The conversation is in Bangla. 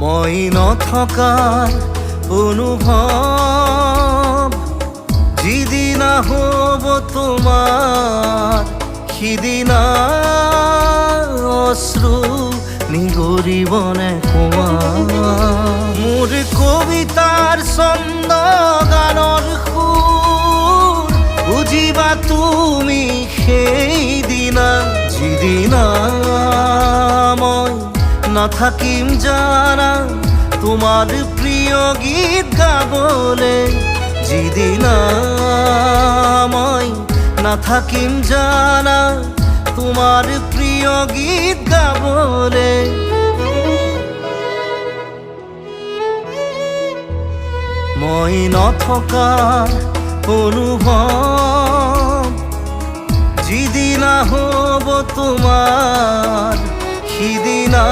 মই নথকাৰ অনুভৱ যিদিনা হ'ব তোমাৰ সিদিনা অশ্ৰু নিগৰিবনে কোৱা মোৰ কবিতাৰ ছন্দ গানৰ সুৰ বুজিবা তুমি সেইদিনা যিদিনা মই নাথাকিম জানা তোমার প্রিয় গীত গাবলে যিদিনা মই নাথাকিম জানা তোমার প্রিয় গীত গাবলে মই নথকাৰ অনুভৱ যিদিনা হ'ব তোমাৰ সিদিনা